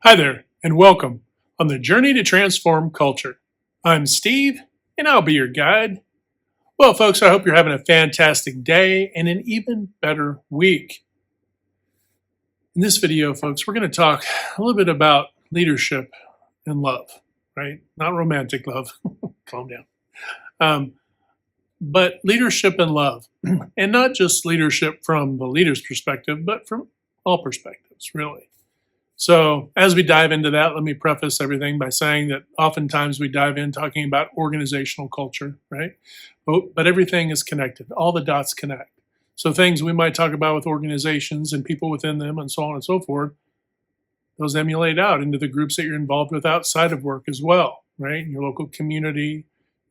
Hi there, and welcome on the journey to transform culture. I'm Steve, and I'll be your guide. Well, folks, I hope you're having a fantastic day and an even better week. In this video, folks, we're going to talk a little bit about leadership and love, right? Not romantic love. Calm down. Um, but leadership and love, and not just leadership from the leader's perspective, but from all perspectives, really. So, as we dive into that, let me preface everything by saying that oftentimes we dive in talking about organizational culture, right? But everything is connected, all the dots connect. So, things we might talk about with organizations and people within them, and so on and so forth, those emulate out into the groups that you're involved with outside of work as well, right? Your local community,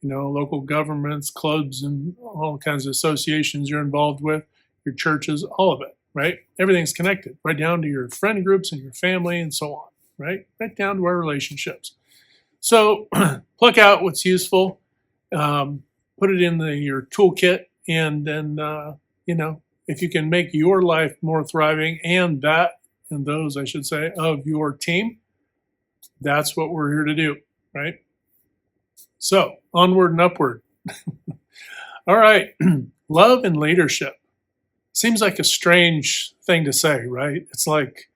local governments, clubs, and all kinds of associations you're involved with, your churches, all of it, right? Everything's connected, right down to your friend groups and your family and so on, right? Right down to our relationships. So pluck out what's useful, put it in your toolkit, and then, if you can make your life more thriving and those, I should say, of your team, that's what we're here to do, right? So onward and upward. All right. Love and leadership. Seems like a strange thing to say, right? It's like,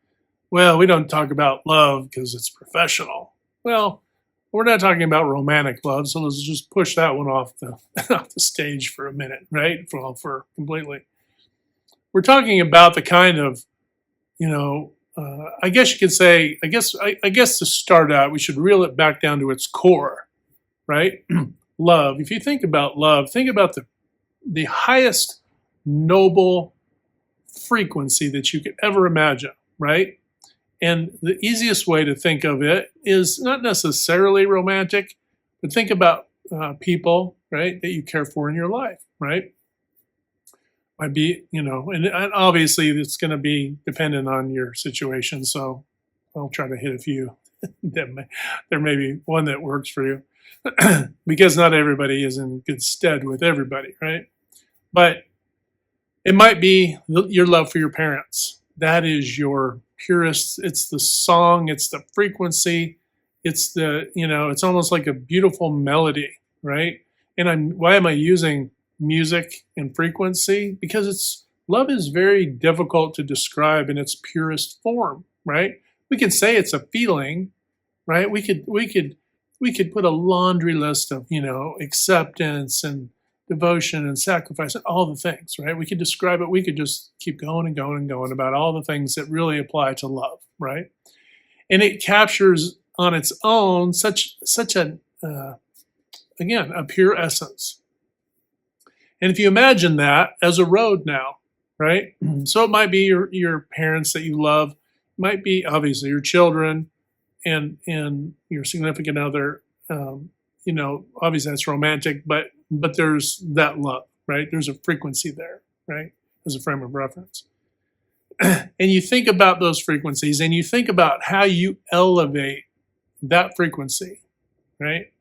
well, we don't talk about love because it's professional. Well, we're not talking about romantic love, so let's just push that one off the off the stage for a minute, right? For completely. We're talking about the kind of, I guess you could say, I guess to start out, we should reel it back down to its core, right? Love. If you think about love, think about the highest noble frequency that you could ever imagine, right? And the easiest way to think of it is not necessarily romantic, but think about people, right, that you care for in your life, right? Might be, and obviously it's going to be dependent on your situation. So I'll try to hit a few. There may be one that works for you because not everybody is in good stead with everybody, right? But it might be your love for your parents. That is your purest. It's the song. It's the frequency. It's it's almost like a beautiful melody, right? And why am I using music and frequency? Because love is very difficult to describe in its purest form, right? We could say it's a feeling, right? We could put a laundry list of, acceptance and devotion and sacrifice and all the things, right? We could describe it. We could just keep going and going and going about all the things that really apply to love, right? And it captures on its own such again, a pure essence. And if you imagine that as a road now, right? So it might be your parents that you love, might be obviously your children and your significant other. Obviously that's romantic, but there's that love, right? There's a frequency there, right? As a frame of reference. And you think about those frequencies and you think about how you elevate that frequency, right?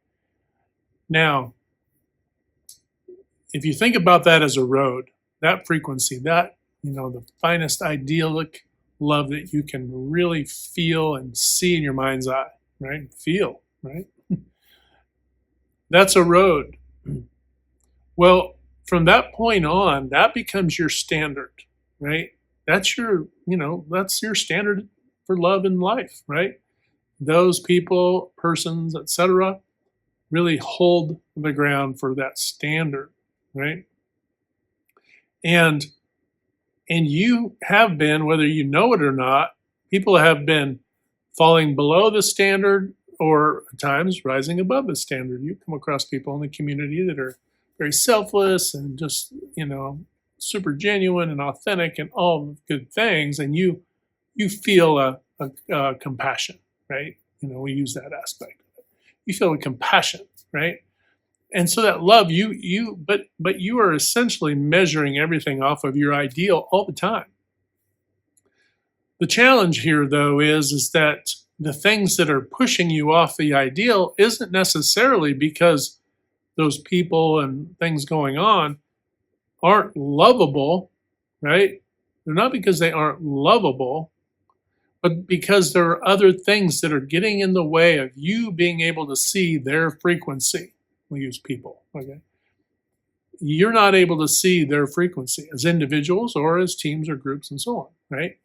Now, if you think about that as a road, that frequency, that, the finest idyllic love that you can really feel and see in your mind's eye, right? Feel, right? That's a road. Well, from that point on, that becomes your standard, right? That's that's your standard for love in life, right? Those people, persons, etc., really hold the ground for that standard, right? And you have been, whether you know it or not, people have been falling below the standard or at times rising above the standard. You come across people in the community that are very selfless and just, super genuine and authentic and all good things. And you feel a compassion, right? We use that aspect of it. You feel a compassion, right? And so that love, but you are essentially measuring everything off of your ideal all the time. The challenge here, though, is that the things that are pushing you off the ideal isn't necessarily because those people and things going on aren't lovable, right? They're not because they aren't lovable, but because there are other things that are getting in the way of you being able to see their frequency. We use people, okay? You're not able to see their frequency as individuals or as teams or groups and so on, right?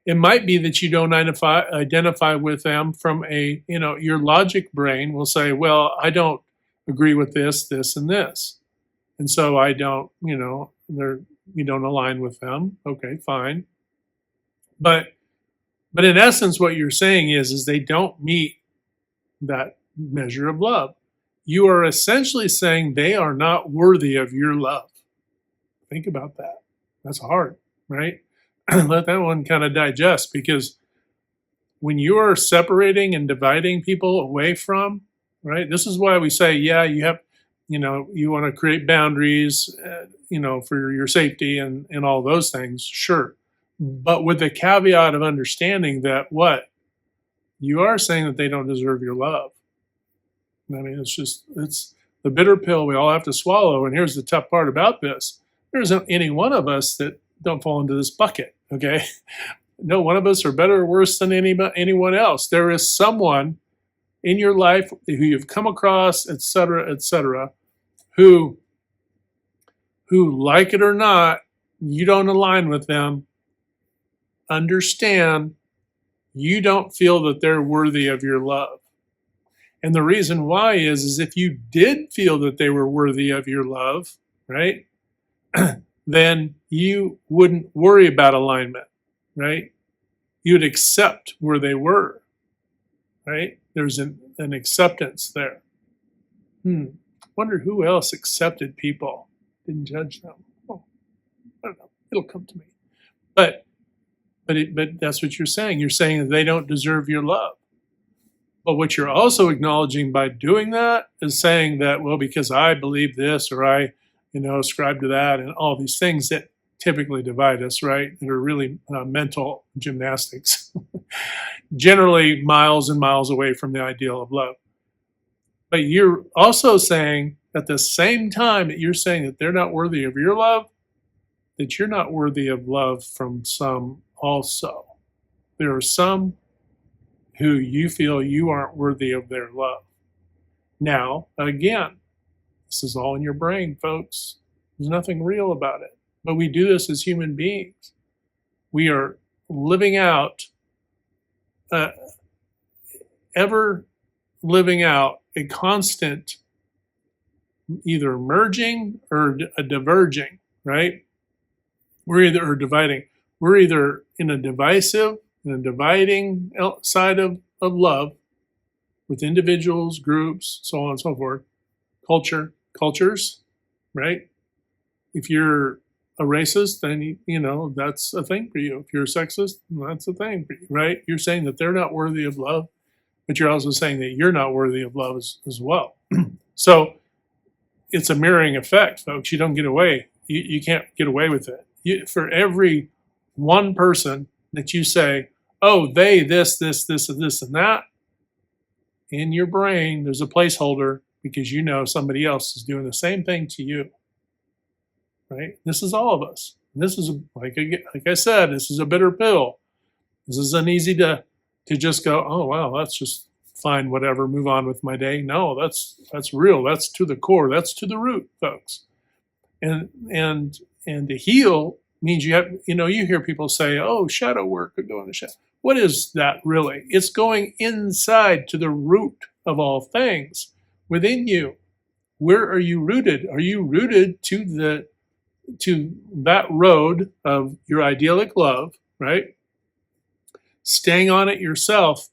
It might be that you don't identify with them from a, your logic brain will say, well, I don't agree with this, and this. And so I don't, you don't align with them. Okay, fine. But in essence, what you're saying is they don't meet that measure of love. You are essentially saying they are not worthy of your love. Think about that. That's hard, right? Let that one kind of digest, because when you are separating and dividing people away from, right? This is why we say, yeah, you have, you want to create boundaries, for your safety and all those things, sure. But with the caveat of understanding that what? You are saying that they don't deserve your love. I mean, it's the bitter pill we all have to swallow. And here's the tough part about this. There isn't any one of us that don't fall into this bucket, okay? No one of us are better or worse than anyone else. There is someone in your life who you've come across, et cetera, who, like it or not, you don't align with them. Understand, you don't feel that they're worthy of your love. And the reason why is if you did feel that they were worthy of your love, right, then you wouldn't worry about alignment, right? You'd accept where they were, right? There's an acceptance there. Wonder who else accepted people, didn't judge them. Oh, I don't know. It'll come to me. But that's what you're saying. You're saying that they don't deserve your love. But what you're also acknowledging by doing that is saying that, well, because I believe this, or I, ascribe to that, and all these things that typically divide us, right? That are really mental gymnastics, generally miles and miles away from the ideal of love. But you're also saying at the same time that you're saying that they're not worthy of your love, that you're not worthy of love from some also. There are some who you feel you aren't worthy of their love. Now, again, this is all in your brain, folks. There's nothing real about it. But we do this as human beings. We are living out, ever living out a constant either merging or a diverging, right? We're either dividing. We're either in a dividing side of love with individuals, groups, so on and so forth, cultures, right? If you're a racist, then, that's a thing for you. If you're a sexist, that's a thing for you, right? You're saying that they're not worthy of love, but you're also saying that you're not worthy of love as well. So it's a mirroring effect, folks. You don't get away. You can't get away with it. For every one person that you say, oh, they, this, and this, and that, in your brain, there's a placeholder because somebody else is doing the same thing to you, right? This is all of us. This is, like I said, this is a bitter pill. This isn't easy to just go, oh, well, that's just fine, whatever, move on with my day. No, that's real. That's to the core. That's to the root, folks. And to heal means you have, you hear people say, oh, shadow work, or go into shadow. What is that really? It's going inside to the root of all things within you. Where are you rooted? Are you rooted to that road of your idyllic love, right? Staying on it yourself,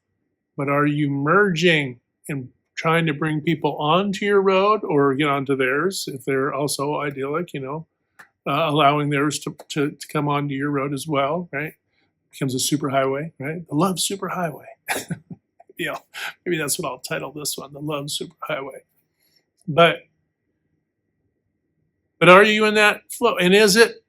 but are you merging and trying to bring people onto your road or get onto theirs if they're also idyllic, allowing theirs to come onto your road as well, right? Becomes a superhighway, right? The love superhighway. Maybe that's what I'll title this one, the love superhighway. But are you in that flow? And is it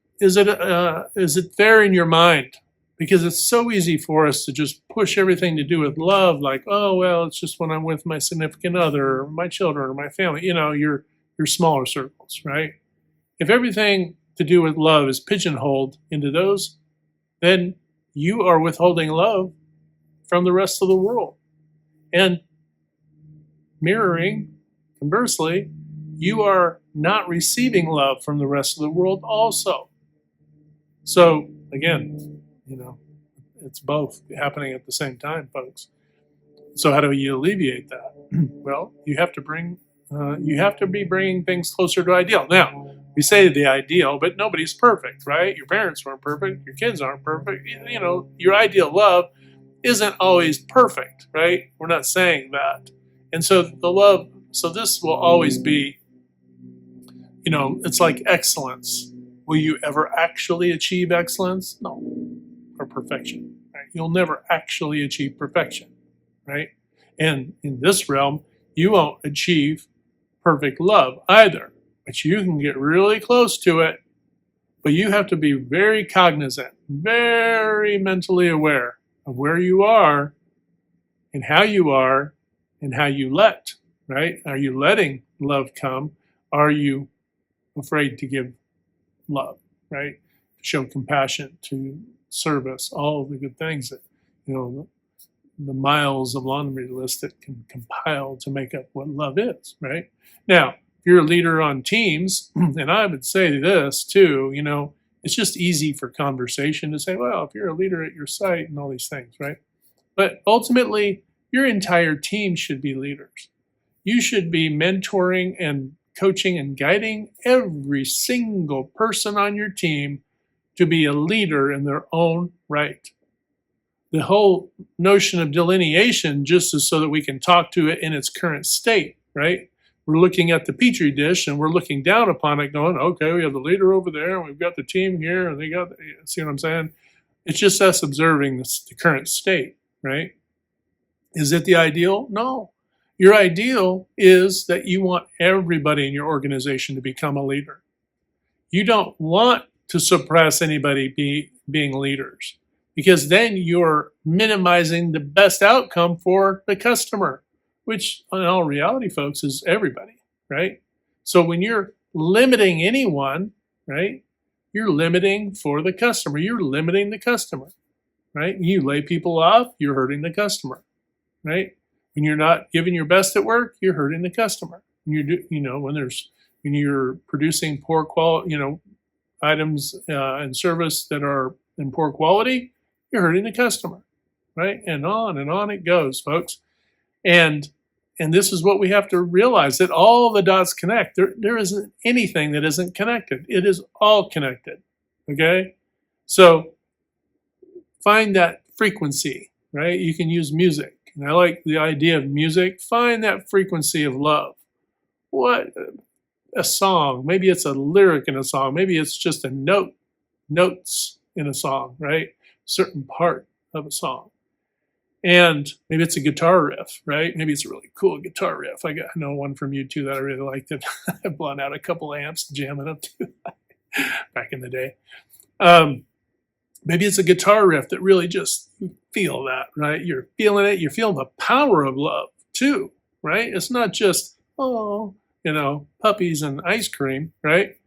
there in your mind? Because it's so easy for us to just push everything to do with love, like, oh, well, it's just when I'm with my significant other or my children or my family, your smaller circles, right? If everything to do with love is pigeonholed into those, then you are withholding love from the rest of the world. And mirroring, conversely, you are not receiving love from the rest of the world also. So again, it's both happening at the same time, folks. So how do you alleviate that? Well, you have to be bringing things closer to ideal. Now, we say the ideal, but nobody's perfect, right? Your parents weren't perfect. Your kids aren't perfect. Your ideal love isn't always perfect, right? We're not saying that. And so so this will always be, it's like excellence. Will you ever actually achieve excellence? No, or perfection, right? You'll never actually achieve perfection, right? And in this realm, you won't achieve perfect love either, but you can get really close to it. But you have to be very cognizant, very mentally aware of where you are and how you are and how you let, right? Are you letting love come? Are you afraid to give love, right? To show compassion, to service, all of the good things that, the miles of laundry list that can compile to make up what love is, right? Now, if you're a leader on teams, and I would say this too, it's just easy for conversation to say, well, if you're a leader at your site and all these things, right? But ultimately, your entire team should be leaders. You should be mentoring and coaching and guiding every single person on your team to be a leader in their own right. The whole notion of delineation just is so that we can talk to it in its current state, right? We're looking at the petri dish and we're looking down upon it going, okay, we have the leader over there and we've got the team here and see what I'm saying? It's just us observing the current state, right? Is it the ideal? No. Your ideal is that you want everybody in your organization to become a leader. You don't want to suppress anybody being leaders, because then you're minimizing the best outcome for the customer, which in all reality, folks, is everybody, right? So when you're limiting anyone, right, you're limiting for the customer. You're limiting the customer, right? You lay people off, you're hurting the customer, right? When you're not giving your best at work, you're hurting the customer. When you're producing poor quality, items and service that are in poor quality, you're hurting the customer, right? And on it goes, folks. And this is what we have to realize, that all the dots connect. There isn't anything that isn't connected. It is all connected, okay? So find that frequency, right? You can use music. And I like the idea of music. Find that frequency of love. What a song. Maybe it's a lyric in a song. Maybe it's just notes in a song, right? Certain part of a song. And maybe it's a guitar riff, right? Maybe it's a really cool guitar riff. I know one from you too that I really liked. I've blown out a couple amps jamming up to that back in the day. Maybe it's a guitar riff that really just feel that, right? You're feeling it. You're feeling the power of love too, right? It's not just, puppies and ice cream, right?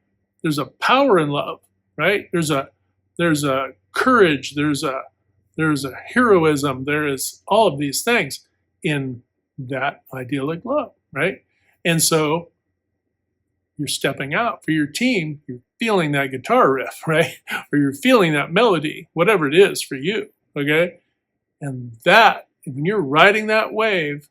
There's a power in love, right? There's a courage. There's a heroism. There is all of these things in that idyllic love, right? And so you're stepping out for your team. You're feeling that guitar riff, right? Or you're feeling that melody, whatever it is for you, okay? And when you're riding that wave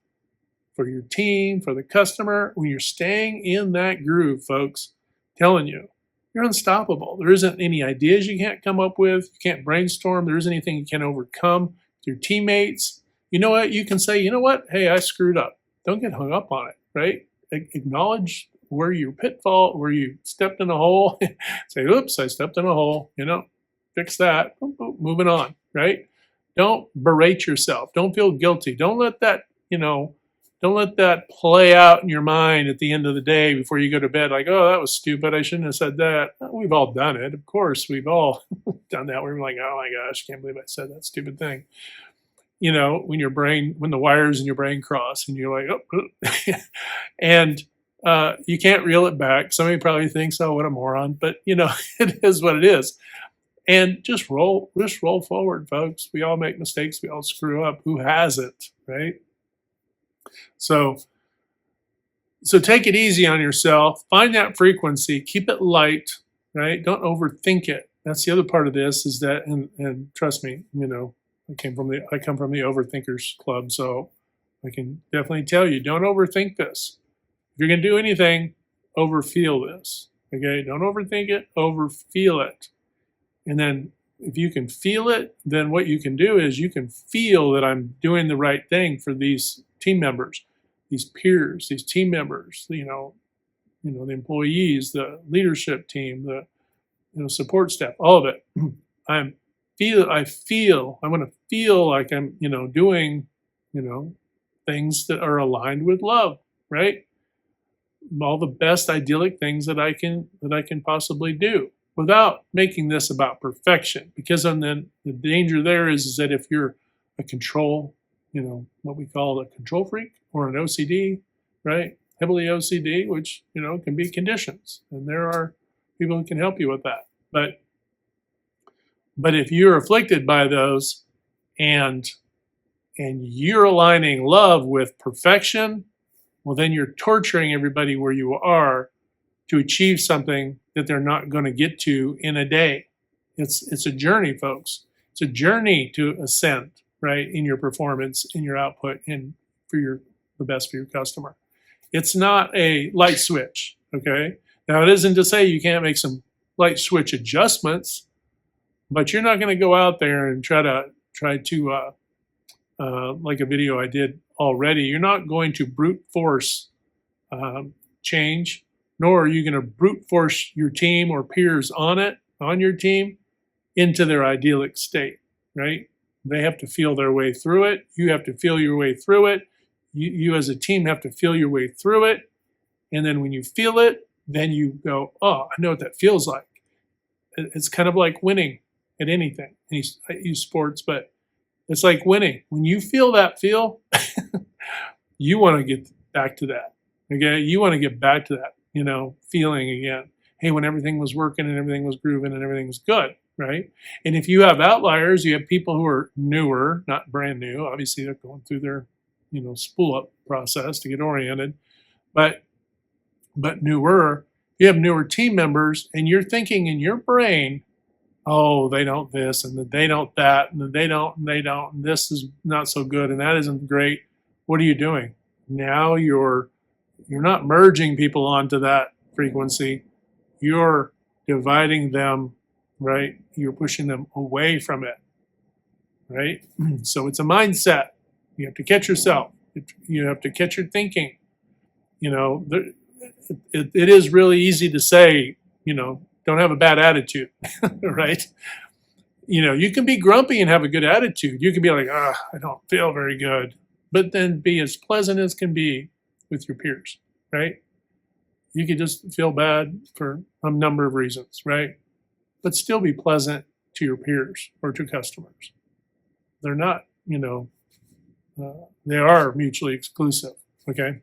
for your team, for the customer, when you're staying in that groove, folks, telling you, you're unstoppable. There isn't any ideas you can't come up with. You can't brainstorm. There isn't anything you can't overcome with your teammates. You know what? You can say, you know what? Hey, I screwed up. Don't get hung up on it, right? Acknowledge where you stepped in a hole. Say, oops, I stepped in a hole. Fix that. Boop, boop, moving on, right? Don't berate yourself. Don't feel guilty. Don't let that, don't let that play out in your mind at the end of the day before you go to bed. Like, oh, that was stupid. I shouldn't have said that. We've all done it. Of course, we've all done that. We're like, oh my gosh, can't believe I said that stupid thing. When the wires in your brain cross and you're like, oh, and you can't reel it back. Somebody probably thinks, oh, what a moron. But, it is what it is. And just roll forward, folks. We all make mistakes. We all screw up. Who hasn't, right? So, so take it easy on yourself. Find that frequency. Keep it light, right? Don't overthink it. That's the other part of this is that, and trust me, I come from the overthinkers club, so I can definitely tell you, don't overthink this. If you're gonna do anything, overfeel this. Okay, don't overthink it. Overfeel it. And then if you can feel it, then what you can do is you can feel that I'm doing the right thing for these team members, these peers, these team members, the employees, the leadership team, the support staff, all of it. I want to feel like I'm, doing, things that are aligned with love, right? All the best idyllic things that I can possibly do without making this about perfection. Because then the danger there is that if you're a control, what we call a control freak or an OCD, right? Heavily OCD, which, can be conditions. And there are people who can help you with that. But if you're afflicted by those and you're aligning love with perfection, well, then you're torturing everybody where you are to achieve something that they're not going to get to in a day. It's a journey, folks. It's a journey to ascend, right, in your performance, in your output, and the best for your customer. It's not a light switch, okay? Now, it isn't to say you can't make some light switch adjustments, but you're not going to go out there and try to like a video I did already. You're not going to brute force change, nor are you going to brute force your team or peers on your team into their idyllic state, right? They have to feel their way through it. You have to feel your way through it. You as a team have to feel your way through it. And then when you feel it, then you go, oh, I know what that feels like. It's kind of like winning at anything. I use sports, but it's like winning. When you feel that feel, you want to get back to that. Okay, you want to get back to that, feeling again. Hey, when everything was working and everything was grooving and everything was good, right? And if you have outliers, you have people who are newer, not brand new. Obviously, they're going through their, spool up process to get oriented, but newer. You have newer team members, and you're thinking in your brain, oh, they don't this, and they don't that, and they don't, and this is not so good, and that isn't great. What are you doing? Now you're not merging people onto that frequency. You're dividing them, right? You're pushing them away from it, right? So it's a mindset. You have to catch yourself. You have to catch your thinking. It is really easy to say, don't have a bad attitude, right? You can be grumpy and have a good attitude. You can be like, I don't feel very good, but then be as pleasant as can be with your peers, right? You could just feel bad for a number of reasons, right? But still be pleasant to your peers or to customers. They're not, they are mutually exclusive, okay?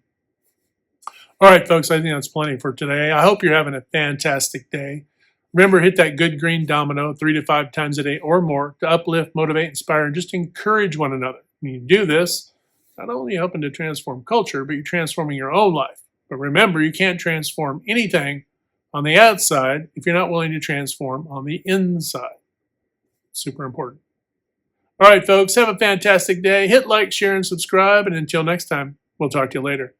All right, folks, I think that's plenty for today. I hope you're having a fantastic day. Remember, hit that good green domino 3 to 5 times a day or more to uplift, motivate, inspire, and just encourage one another. When you do this, not only helping to transform culture, but you're transforming your own life. But remember, you can't transform anything on the outside if you're not willing to transform on the inside. Super important. All right, folks, have a fantastic day. Hit like, share, and subscribe. And until next time, we'll talk to you later.